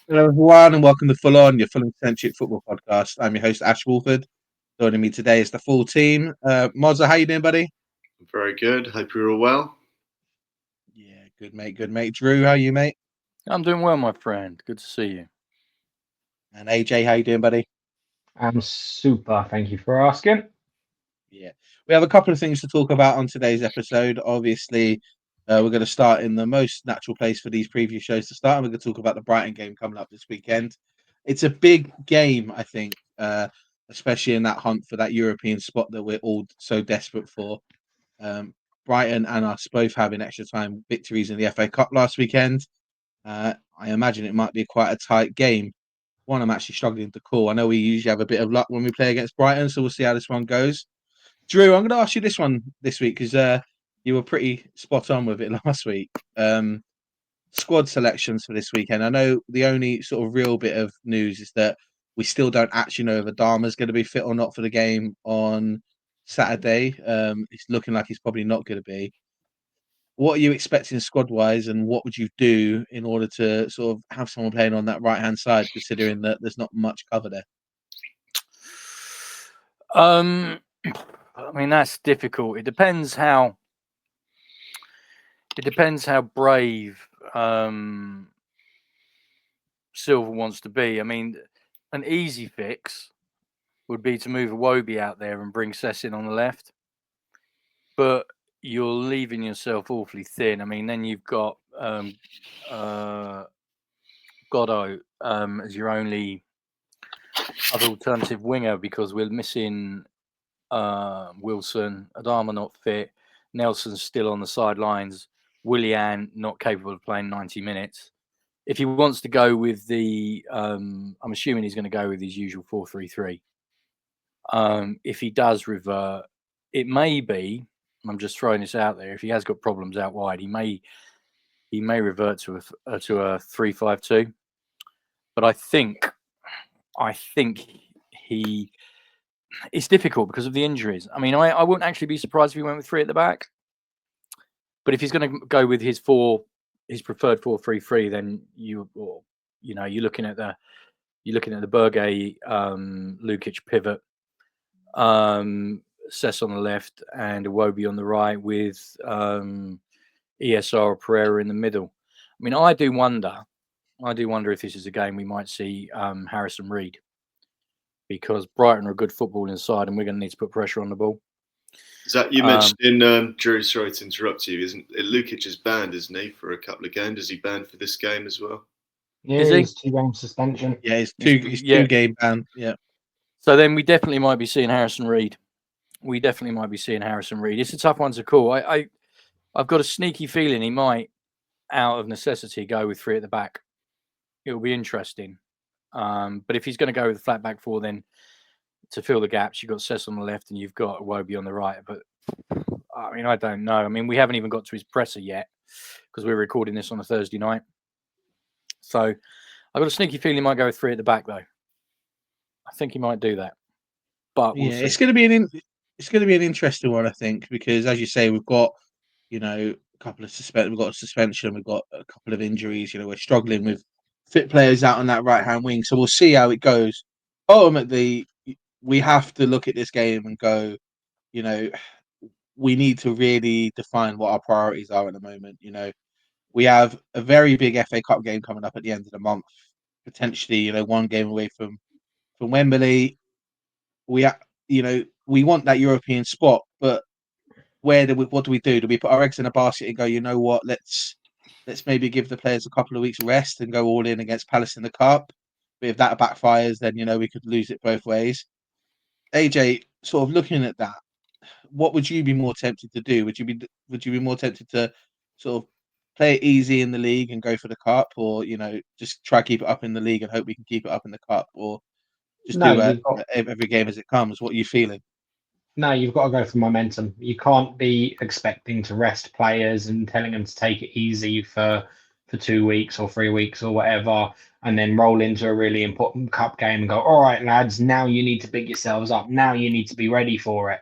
Hello, everyone, and welcome to Full-on, your Fulham-centric football podcast. I'm your host, Ash Woolford. Joining me today is the full team. Mozza, how you doing, buddy? Very good. Hope you're all well. Yeah, good, mate. Good, mate. Drew, how are you, mate? I'm doing well, my friend. Good to see you. And AJ, how you doing, buddy? I'm super. Thank you for asking. Yeah, we have a couple of things to talk about on today's episode. Obviously, we're going to start in the most natural place for these preview shows to start, and we're going to talk about the Brighton game coming up this weekend. It's a big game, I think, especially in that hunt for that European spot that we're all so desperate for. Um, Brighton and us both having extra time victories in the FA Cup last weekend. I imagine it might be quite a tight game. One I'm actually struggling to call. I know we usually have a bit of luck when we play against Brighton, so we'll see how this one goes. Drew, I'm going to ask you this one this week because you were pretty spot on with it last week. Squad selections for this weekend. I know the only sort of real bit of news is that we still don't actually know if Adama's going to be fit or not for the game on Saturday. It's looking like he's probably not going to be. What are you expecting squad wise, and what would you do in order to sort of have someone playing on that right hand side, considering that there's not much cover there? I mean, that's difficult. It depends how brave Silver wants to be. I mean, an easy fix would be to move Iwobi out there and bring Sess in on the left, but you're leaving yourself awfully thin. I mean, then you've got Godot as your only other alternative winger because we're missing Wilson, Adama not fit, Nelson's still on the sidelines, Willian not capable of playing 90 minutes. If he wants to go with the, I'm assuming he's going to go with his usual 4-3-3. If he does revert, it may be, I'm just throwing this out there, if he has got problems out wide, he may revert to a 3-5-2. But I think it's difficult because of the injuries. I mean, I wouldn't actually be surprised if he went with three at the back. But if he's going to go with his preferred 4-3-3, then you're looking at the Berge Lukic pivot, Sess on the left and Iwobi on the right with ESR or Pereira in the middle. I mean, I do wonder if this is a game we might see Harrison Reed, because Brighton are a good footballing side and we're going to need to put pressure on the ball. Is that you mentioned in Drew? Sorry to interrupt you. Isn't Lukic is banned, isn't he, for a couple of games? Is he banned for this game as well? Yeah, Is he? he's 2-game suspension. Yeah, he's two game ban. Yeah. So then we definitely might be seeing Harrison Reed. It's a tough one to call. I've got a sneaky feeling he might, out of necessity, go with three at the back. It'll be interesting. But if he's going to go with the flat back four, then to fill the gaps, you've got Sess on the left and you've got Iwobi on the right. But I mean, I don't know. I mean, we haven't even got to his presser yet because we're recording this on a Thursday night. So I've got a sneaky feeling he might go with three at the back, though. I think he might do that. But we'll see. It's going to be an interesting one, I think, because as you say, we've got a couple of we've got a suspension, we've got a couple of injuries. We're struggling with fit players out on that right hand wing, so we'll see how it goes. Ultimately, we have to look at this game and go, we need to really define what our priorities are at the moment. We have a very big FA Cup game coming up at the end of the month, potentially, one game away from Wembley. We want that European spot, but what do we do? Do we put our eggs in a basket and go, you know what, let's maybe give the players a couple of weeks rest and go all in against Palace in the Cup? But if that backfires, then we could lose it both ways. AJ, sort of looking at that, what would you be more tempted to do? Would you be more tempted to sort of play it easy in the league and go for the cup, or just try to keep it up in the league and hope we can keep it up in the cup, or just do every game as it comes? What are you feeling? No, you've got to go for momentum. You can't be expecting to rest players and telling them to take it easy for 2 weeks or 3 weeks or whatever, and then roll into a really important cup game and go, all right, lads, now you need to pick yourselves up. Now you need to be ready for it,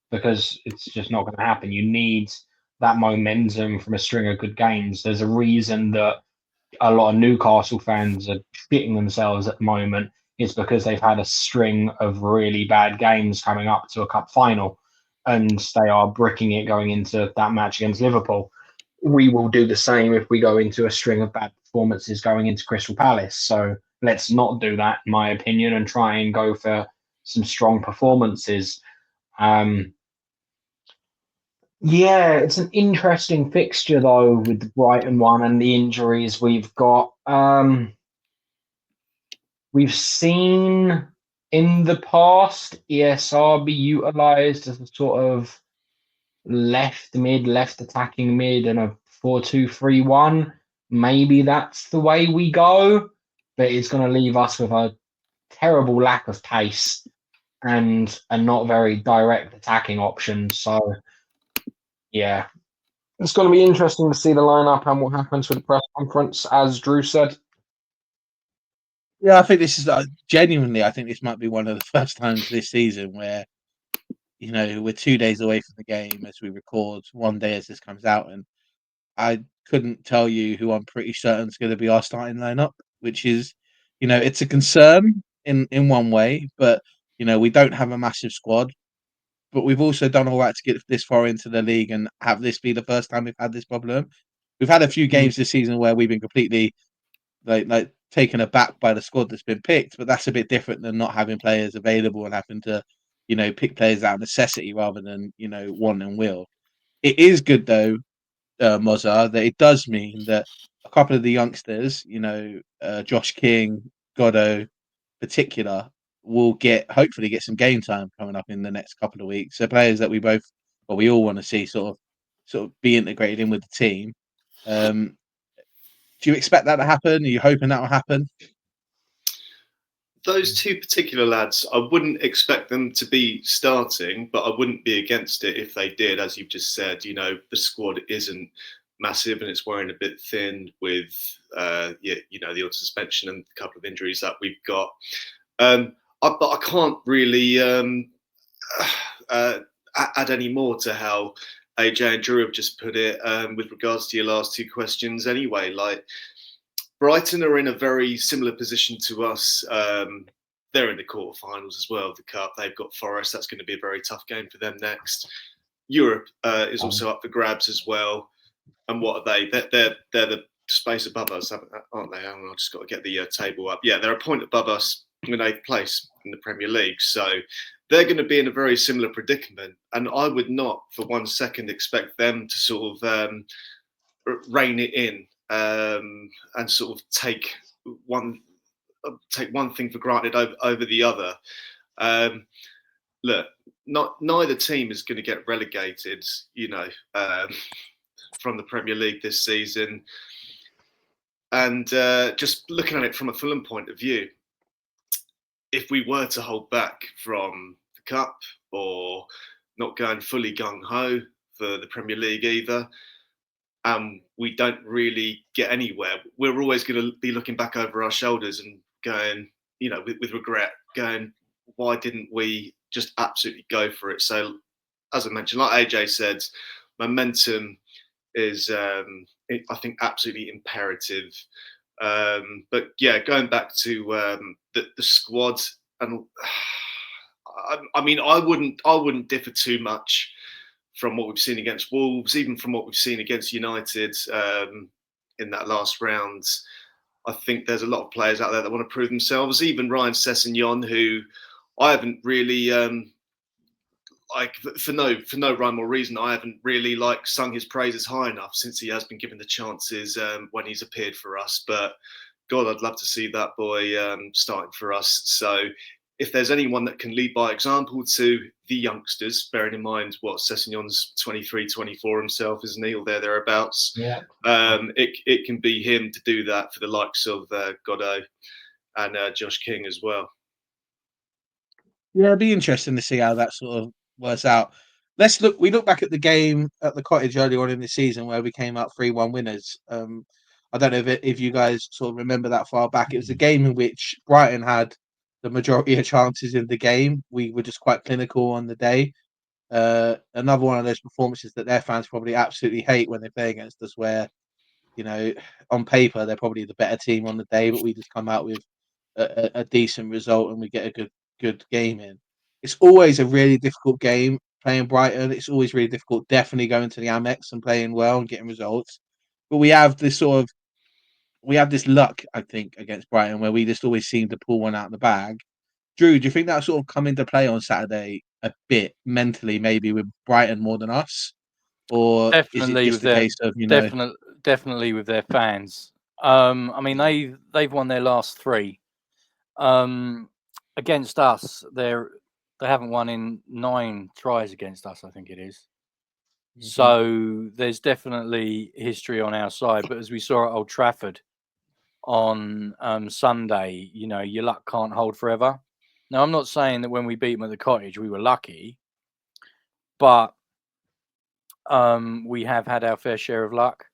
because it's just not going to happen. You need that momentum from a string of good games. There's a reason that a lot of Newcastle fans are shitting themselves at the moment is because they've had a string of really bad games coming up to a cup final, and they are bricking it going into that match against Liverpool. We will do the same if we go into a string of bad performances going into Crystal Palace. So let's not do that, in my opinion, and try and go for some strong performances. Yeah, it's an interesting fixture though with the Brighton one and the injuries we've got. We've seen in the past ESR be utilised as a sort of left attacking mid, and a 4-2-3-1. Maybe that's the way we go, but it's going to leave us with a terrible lack of pace and a not very direct attacking options. So, yeah, it's going to be interesting to see the lineup and what happens with the press conference, as Drew said. Yeah, I think this is genuinely. I think this might be one of the first times this season where we're 2 days away from the game as we record, one day as this comes out, and I couldn't tell you who I'm pretty certain is going to be our starting lineup, which is, it's a concern in one way, but we don't have a massive squad, but we've also done all right to get this far into the league and have this be the first time we've had this problem. We've had a few games this season where we've been completely like taken aback by the squad that's been picked, but that's a bit different than not having players available and having to, pick players out of necessity rather than want and will. It is good though, Mozza, that it does mean that a couple of the youngsters, Josh King, Goddo, particular, will hopefully get some game time coming up in the next couple of weeks. So players that we all want to see sort of be integrated in with the team. Do you expect that to happen? Are you hoping that will happen? Those two particular lads, I wouldn't expect them to be starting, but I wouldn't be against it if they did. As you've just said, the squad isn't massive and it's wearing a bit thin with, the odd suspension and a couple of injuries that we've got. But I can't really add any more to how AJ and Drew have just put it with regards to your last two questions anyway. Like, Brighton are in a very similar position to us. They're in the quarterfinals as well of the Cup. They've got Forest. That's going to be a very tough game for them next. Europe is also up for grabs as well. And what are they? They're the space above us, aren't they? I've just got to get the table up. Yeah, they're a point above us in 8th place in the Premier League. So they're going to be in a very similar predicament. And I would not for 1 second expect them to sort of rein it in and sort of take one thing for granted over the other. Look, neither team is going to get relegated, from the Premier League this season. And just looking at it from a Fulham point of view, if we were to hold back from the Cup or not going fully gung-ho for the Premier League either, we don't really get anywhere, we're always going to be looking back over our shoulders and going, with regret, going, why didn't we just absolutely go for it? So, as I mentioned, like AJ said, momentum is, I think, absolutely imperative. But yeah, going back to the squad, and I mean, I wouldn't differ too much from what we've seen against Wolves, even from what we've seen against United in that last round. I think there's a lot of players out there that want to prove themselves. Even Ryan Sessegnon, who I haven't really for no rhyme or reason, I haven't really sung his praises high enough since he has been given the chances when he's appeared for us. But God, I'd love to see that boy starting for us. So if there's anyone that can lead by example to the youngsters, bearing in mind what Sessegnon's 23, 24 himself, isn't he, or thereabouts? Yeah. It can be him to do that for the likes of Goddo and Josh King as well. Yeah, it'd be interesting to see how that sort of works out. We look back at the game at the Cottage earlier on in the season where we came out 3-1 winners. I don't know if you guys sort of remember that far back. It was a game in which Brighton had the majority of chances in the game. We were just quite clinical on the day. Another one of those performances that their fans probably absolutely hate when they play against us, where on paper they're probably the better team on the day, but we just come out with a decent result and we get a good game in. It's always a really difficult game playing Brighton. It's always really difficult. Definitely going to the Amex and playing well and getting results. But we have this luck, I think, against Brighton where we just always seem to pull one out of the bag. Drew, do you think that sort of come into play on Saturday a bit mentally, maybe with Brighton more than us, or is it Definitely just with a their case of definitely with their fans. I mean, they've won their last 3 against us. They haven't won in 9 tries against us, I think it is. So there's definitely history on our side. But as we saw at Old Trafford on Sunday, your luck can't hold forever. Now, I'm not saying that when we beat them at the Cottage we were lucky, but we have had our fair share of luck.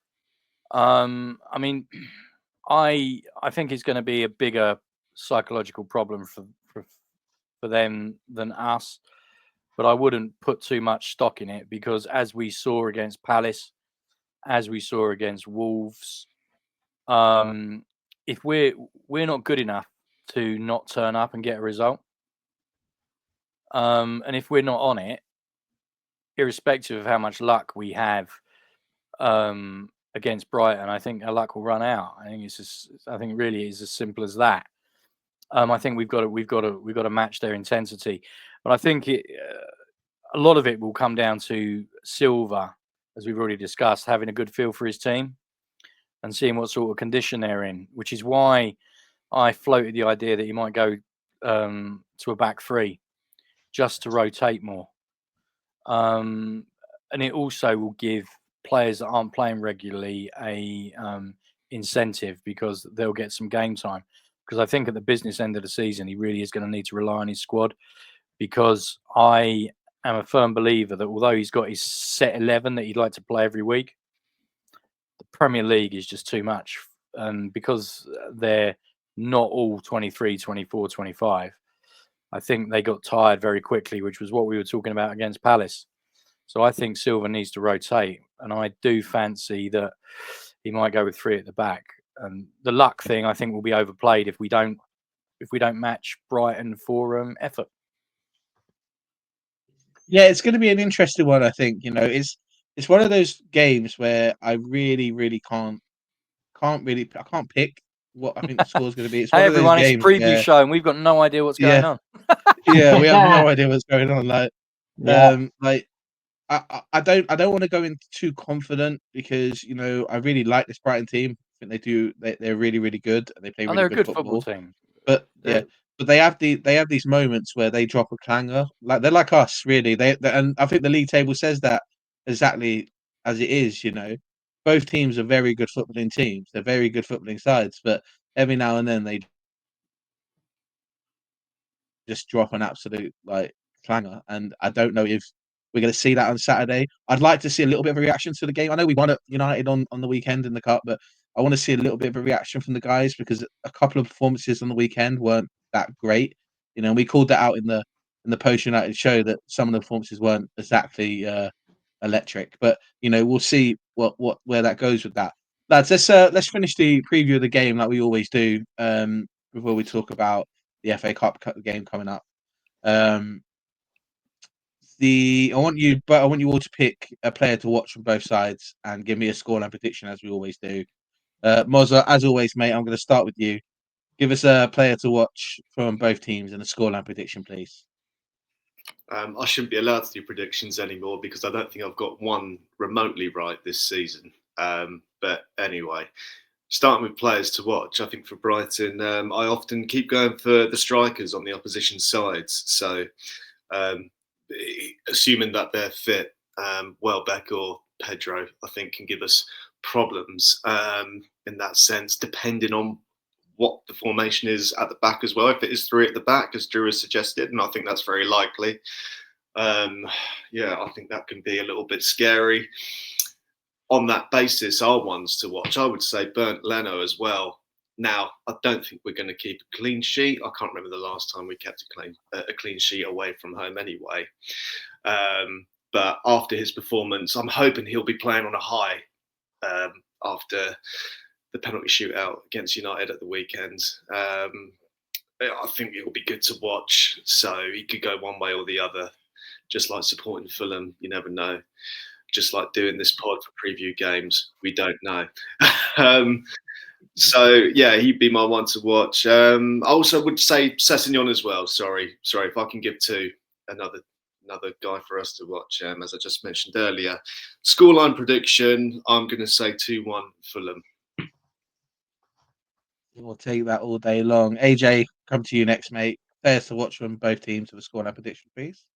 I mean, I think it's going to be a bigger psychological problem for them than us, but I wouldn't put too much stock in it because, as we saw against Palace, as we saw against Wolves, if we're not good enough to not turn up and get a result, and if we're not on it, irrespective of how much luck we have against Brighton, I think our luck will run out. I think it really is as simple as that. I think we've got to match their intensity, but I think a lot of it will come down to Silva, as we've already discussed, having a good feel for his team and seeing what sort of condition they're in, which is why I floated the idea that he might go to a back 3 just to rotate more. And it also will give players that aren't playing regularly a incentive because they'll get some game time. Because I think at the business end of the season, he really is going to need to rely on his squad, because I am a firm believer that although he's got his set 11 that he'd like to play every week, the Premier League is just too much. And because they're not all 23, 24, 25, I think they got tired very quickly, which was what we were talking about against Palace. So I think Silva needs to rotate, and I do fancy that he might go with 3 at the back. And the luck thing, I think, will be overplayed if we don't match Brighton for effort. Yeah, it's going to be an interesting one. I think it's one of those games where I really can't pick what I think the score's going to be. It's one Hey of those everyone, it's a games preview where show, and we've got no idea what's going on. yeah, we have no idea what's going on. Yeah. I don't want to go in too confident because I really like this Brighton team. I think they're really good and they play And really they're a good good football team. But but they have these moments where they drop a clanger. Like they're like us, really. And I think the league table says that exactly as it is. Both teams are very good footballing teams. They're very good footballing sides, but every now and then they just drop an absolute clanger. And I don't know if we're going to see that on Saturday. I'd like to see a little bit of a reaction to the game. I know we won at United on the weekend in the cup, but I want to see a little bit of a reaction from the guys because a couple of performances on the weekend weren't that great. We called that out in the post United show that some of the performances weren't exactly electric. But we'll see where that goes with that. Lads, let's finish the preview of the game like we always do before we talk about the FA Cup game coming up. I want you all to pick a player to watch from both sides and give me a scoreline prediction as we always do. Mozza, as always, mate, I'm going to start with you. Give us a player to watch from both teams and a scoreline prediction, please. I shouldn't be allowed to do predictions anymore because I don't think I've got one remotely right this season. But anyway, starting with players to watch, I think for Brighton, I often keep going for the strikers on the opposition sides. So assuming that they're fit, Welbeck or Pedro, I think can give us problems in that sense, depending on what the formation is at the back as well. If it is 3 at the back, as Drew has suggested, and I think that's very likely. I think that can be a little bit scary. On that basis, are ones to watch. I would say Bernd Leno as well. Now, I don't think we're going to keep a clean sheet. I can't remember the last time we kept a clean sheet away from home anyway. But after his performance, I'm hoping he'll be playing on a high. after the penalty shootout against United at the weekend. I think it will be good to watch. So he could go one way or the other, just like supporting Fulham. You never know. Just like doing this pod for preview games, we don't know. So yeah, he'd be my one to watch. I also would say Sessegnon as well. Sorry, if I can give two, another guy for us to watch. As I just mentioned earlier, scoreline prediction. I'm going to say 2-1 Fulham. We'll take that all day long. AJ, come to you next, mate. Players to watch from both teams for the scoreline prediction, please.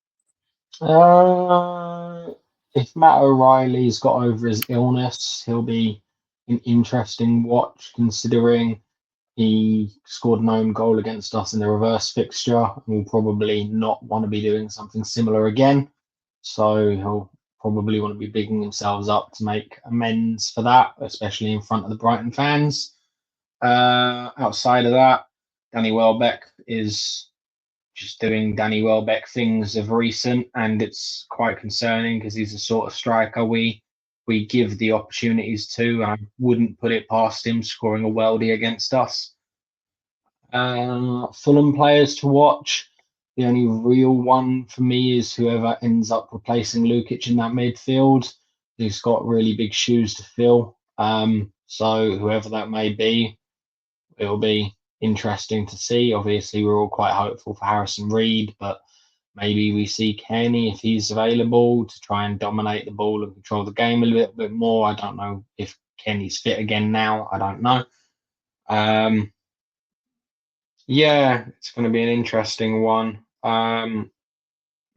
If Matt O'Reilly's got over his illness, he'll be an interesting watch, considering he scored an own goal against us in the reverse fixture and will probably not want to be doing something similar again. So he'll probably want to be bigging themselves up to make amends for that, especially in front of the Brighton fans. Outside of that, Danny Welbeck is just doing Danny Welbeck things of recent, and it's quite concerning because he's the sort of striker we give the opportunities to. I wouldn't put it past him scoring a worldie against us. Fulham players to watch. The only real one for me is whoever ends up replacing Lukic in that midfield. He's got really big shoes to fill. So whoever that may be, it'll be interesting to see. Obviously, we're all quite hopeful for Harrison Reed, but maybe we see Kenny if he's available to try and dominate the ball and control the game a little bit more. I don't know if Kenny's fit again now. I don't know. Yeah, it's going to be an interesting one. I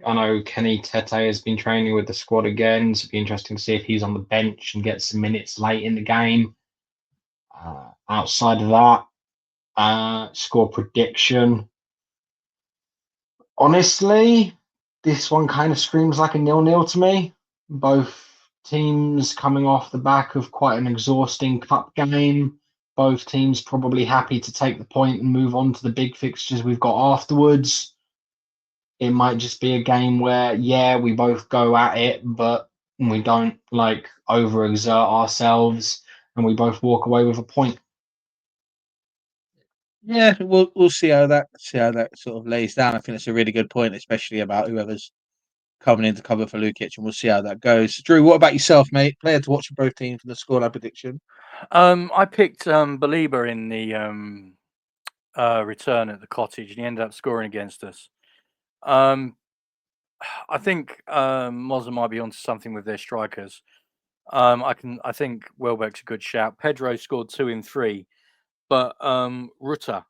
know Kenny Tete has been training with the squad again, so it'll be interesting to see if he's on the bench and gets some minutes late in the game. Outside of that, score prediction. Honestly, this one kind of screams like a 0-0 to me. Both teams coming off the back of quite an exhausting cup game. Both teams probably happy to take the point and move on to the big fixtures we've got afterwards. It might just be a game where, yeah, we both go at it, but we don't overexert ourselves and we both walk away with a point. Yeah, we'll see how that sort of lays down. I think it's a really good point, especially about whoever's coming in to cover for Lukic, and we'll see how that goes. Drew, what about yourself, mate? Player to watch for both teams for the scoreline prediction. I picked Belieber in the return at the Cottage, and he ended up scoring against us. I think Mozza might be onto something with their strikers. I think Welbeck's a good shout. Pedro scored 2 in 3, but Rutter,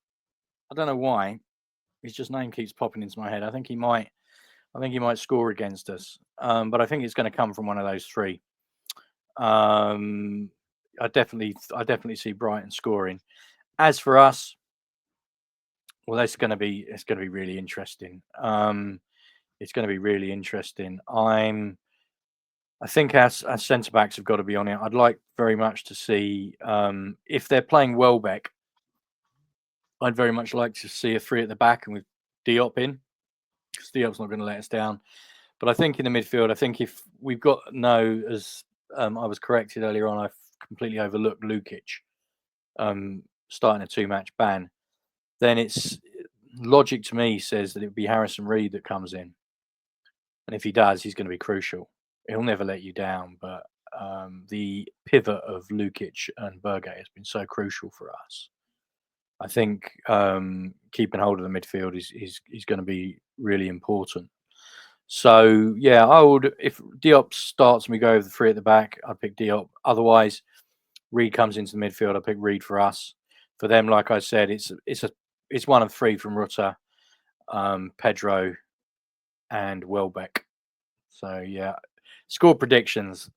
I don't know why, his just name keeps popping into my head. I think he might score against us, but I think it's going to come from one of those three. I definitely see Brighton scoring. As for us, well, it's going to be really interesting. It's going to be really interesting. I think our centre backs have got to be on it. I'd like very much to see if they're playing Welbeck. I'd very much like to see a 3 at the back and with Diop in, because Diop's not going to let us down. But I think in the midfield, I think if we've got as I was corrected earlier on, I've completely overlooked Lukic starting a 2-match ban. Then it's logic to me says that it would be Harrison Reed that comes in, and if he does, he's going to be crucial. He'll never let you down, but the pivot of Lukic and Bergate has been so crucial for us. I think keeping hold of the midfield is going to be really important. So yeah, I would, if Diop starts and we go over the 3 at the back, I'd pick Diop. Otherwise, Reed comes into the midfield. I pick Reed for us. For them, like I said, it's one of 3 from Rutter, Pedro, and Welbeck. So yeah, score predictions.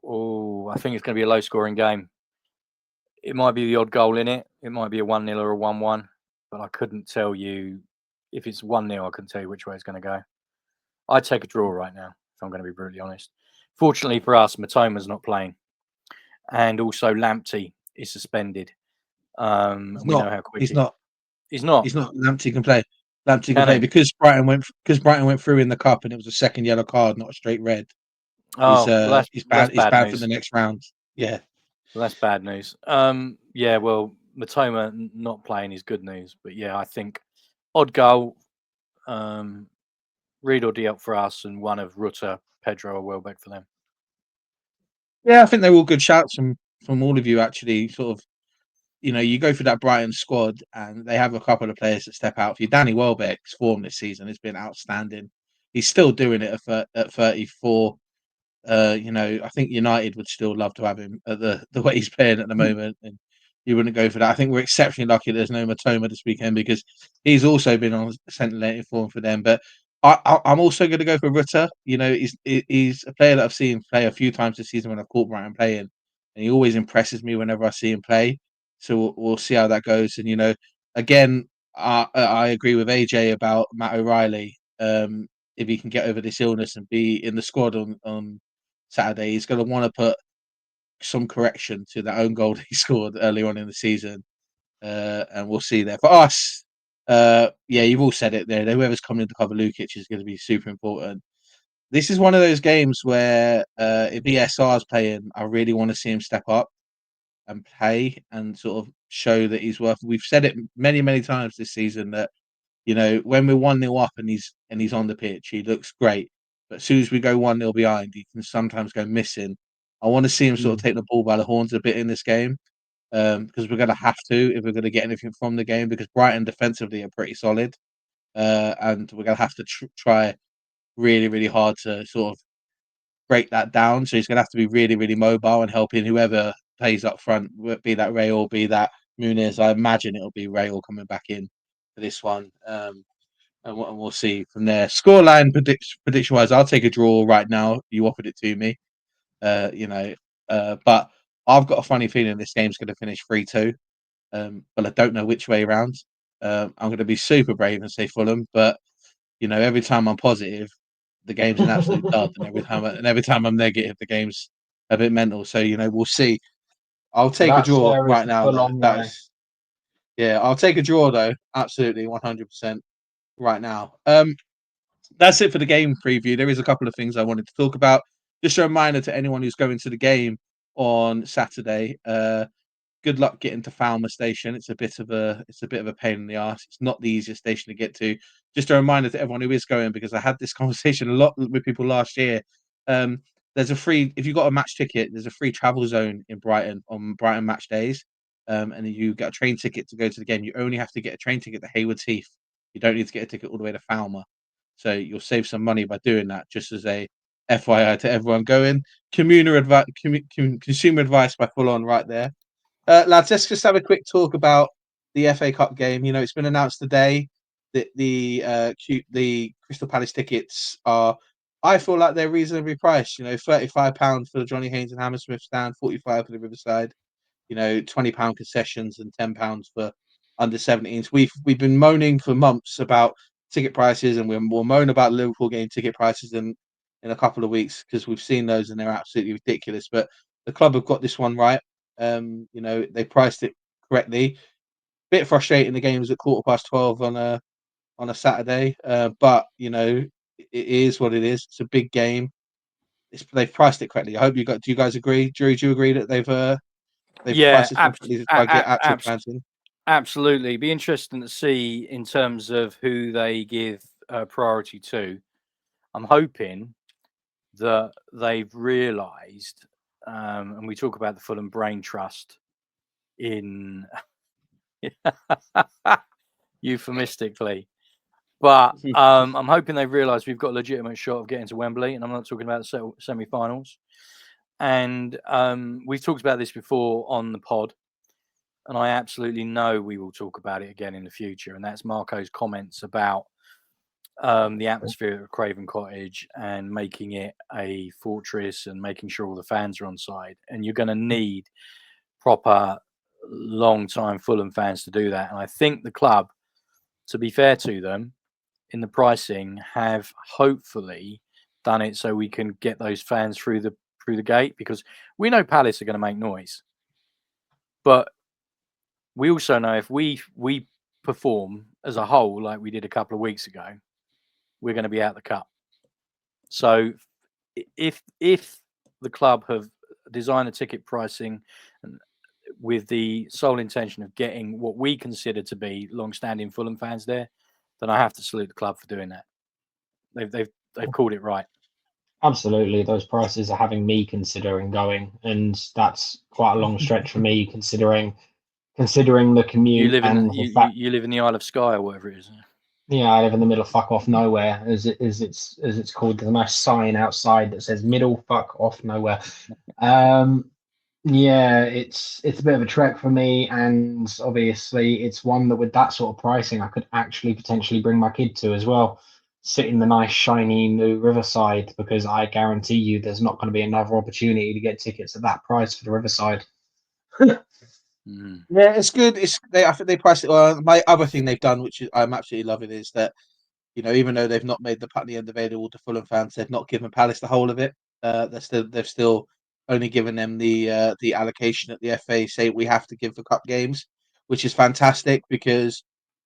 Oh, I think it's going to be a low-scoring game. It might be the odd goal in it. It might be a 1-0 or a 1-1, but I couldn't tell you if it's 1-0. I couldn't tell you which way it's going to go. I'd take a draw right now, if I'm going to be brutally honest. Fortunately for us, Matoma's not playing, and also Lamptey is suspended. We know how quickly He's not. Lamptey can play. Lamptey can play because Brighton went through in the cup, and it was a second yellow card, not a straight red. Oh, well, that's He's that's banned. He's bad banned for news. the next round. Yeah. Well, that's bad news. Yeah, well, Matoma not playing is good news, but yeah, I think odd goal, Reed or Diop for us, and one of Rutter, Pedro, or Welbeck for them. Yeah, I think they're all good shouts from all of you. Actually, sort of, you go through that Brighton squad, and they have a couple of players that step out for you. Danny Welbeck's form this season has been outstanding. He's still doing it at 34. I think United would still love to have him at the way he's playing at the moment, and you wouldn't go for that. I think we're exceptionally lucky there's no Matoma this weekend because he's also been on scintillating form for them. But I'm also going to go for Rutter. He's a player that I've seen play a few times this season when I've caught Brighton playing, and he always impresses me whenever I see him play. So we'll see how that goes. And again, I agree with AJ about Matt O'Reilly. If he can get over this illness and be in the squad on Saturday, he's going to want to put some correction to that own goal that he scored early on in the season, and we'll see there. For us, you've all said it there. Whoever's coming in to cover Lukic is going to be super important. This is one of those games where if ESR is playing, I really want to see him step up and play and sort of show that he's worth. We've said it many, many times this season that when we're 1-0 up and he's on the pitch, he looks great. But as soon as we go 1-0 behind, he can sometimes go missing. I want to see him sort of take the ball by the horns a bit in this game, because we're going to have to if we're going to get anything from the game. Because Brighton defensively are pretty solid, and we're going to have to try really, really hard to sort of break that down. So he's going to have to be really, really mobile and helping whoever plays up front, be that Ray or be that Muniz. I imagine it'll be Ray coming back in for this one. And we'll see from there. Scoreline prediction wise, I'll take a draw right now. You offered it to me, but I've got a funny feeling this game's going to finish 3-2. But I don't know which way around. I'm going to be super brave and say Fulham, but every time I'm positive, the game's an absolute dud, and every time I'm negative, the game's a bit mental. So we'll see. I'll take a That draw scary right for now. Ful-on way. I'll take a draw though. Absolutely, 100% right now. That's it for the game preview. There is a couple of things I wanted to talk about. Just a reminder to anyone who's going to the game on Saturday. Good luck getting to Falmouth Station. It's a bit of a pain in the ass. It's not the easiest station to get to. Just a reminder to everyone who is going, because I had this conversation a lot with people last year. There's a free, if you got a match ticket, there's a free travel zone in Brighton on Brighton match days, and you get a train ticket to go to the game. You only have to get a train ticket to Haywards Heath. You don't need to get a ticket all the way to Falmouth. So you'll save some money by doing that. Just as a FYI to everyone going. Consumer advice by Ful-on right there. Lads, let's just have a quick talk about the FA Cup game. It's been announced today that the Crystal Palace tickets are, I feel like they're reasonably priced. £35 for the Johnny Haynes and Hammersmith stand, 45 for the Riverside. £20 concessions and £10 for under 17s. We've been moaning for months about ticket prices, and we'll moan about Liverpool game ticket prices in a couple of weeks because we've seen those and they're absolutely ridiculous. But the club have got this one right. They priced it correctly. Bit frustrating. The game was at 12:15 on a Saturday, but it is what it is. It's a big game. They've priced it correctly. I hope do you guys agree? Drew, do you agree that they've Yeah, priced this one correctly to try and get actual fans in? absolutely. Be interesting to see in terms of who they give priority to. I'm hoping that they've realised, and we talk about the Fulham Brain Trust in euphemistically, but I'm hoping they've realised we've got a legitimate shot of getting to Wembley, and I'm not talking about the semi-finals. And we've talked about this before on the pod, and I absolutely know we will talk about it again in the future, and that's Marco's comments about the atmosphere of Craven Cottage and making it a fortress and making sure all the fans are on side. And you're going to need proper long-time Fulham fans to do that. And I think the club, to be fair to them, in the pricing, have hopefully done it so we can get those fans through the gate, because we know Palace are going to make noise, but we also know if we perform as a whole like we did a couple of weeks ago, we're going to be out the cup. So if the club have designed the ticket pricing with the sole intention of getting what we consider to be long-standing Fulham fans there, then I have to salute the club for doing that. They've called it right. Absolutely, those prices are having me considering going, and that's quite a long stretch for me considering the commute You live and in the fact. you live in the Isle of Skye or whatever it is. Yeah, I live in the middle of fuck off nowhere, as it's called. There's a nice sign outside that says "middle fuck off nowhere." Yeah, it's a bit of a trek for me, and obviously it's one that with that sort of pricing, I could actually potentially bring my kid to as well. Sit in the nice shiny new Riverside, because I guarantee you there's not going to be another opportunity to get tickets at that price for the Riverside. Yeah, it's good. I think they priced it well. My other thing they've done, which I'm absolutely loving, is that even though they've not made the Putney End available to Fulham fans, they've not given Palace the whole of it. They've still only given them the allocation at the FA. Say we have to give for cup games, which is fantastic because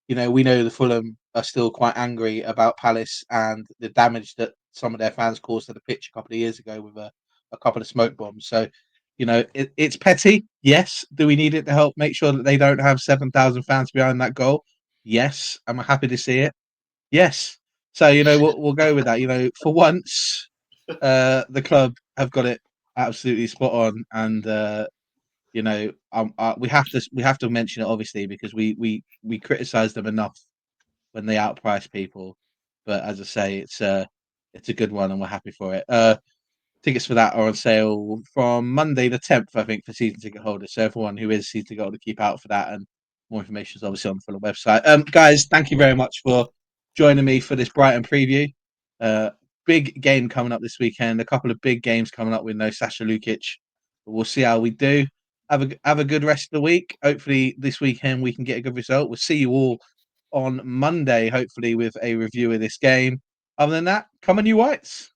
we know the Fulham are still quite angry about Palace and the damage that some of their fans caused to the pitch a couple of years ago with a couple of smoke bombs. So it's petty. Yes. Do we need it to help make sure that they don't have 7,000 fans behind that goal? Yes. I'm happy to see it. Yes. So we'll go with that. For once, the club have got it absolutely spot on, and we have to mention it obviously because we criticize them enough when they outprice people. But as I say, it's a good one, and we're happy for it. Tickets for that are on sale from Monday the 10th, I think, for season ticket holders. So everyone who is season ticket holder, keep out for that. And more information is obviously on the Fulham website. Guys, thank you very much for joining me for this Brighton preview. Big game coming up this weekend. A couple of big games coming up with no Sasha Lukic. But we'll see how we do. Have a good rest of the week. Hopefully this weekend we can get a good result. We'll see you all on Monday, hopefully with a review of this game. Other than that, come on you Whites.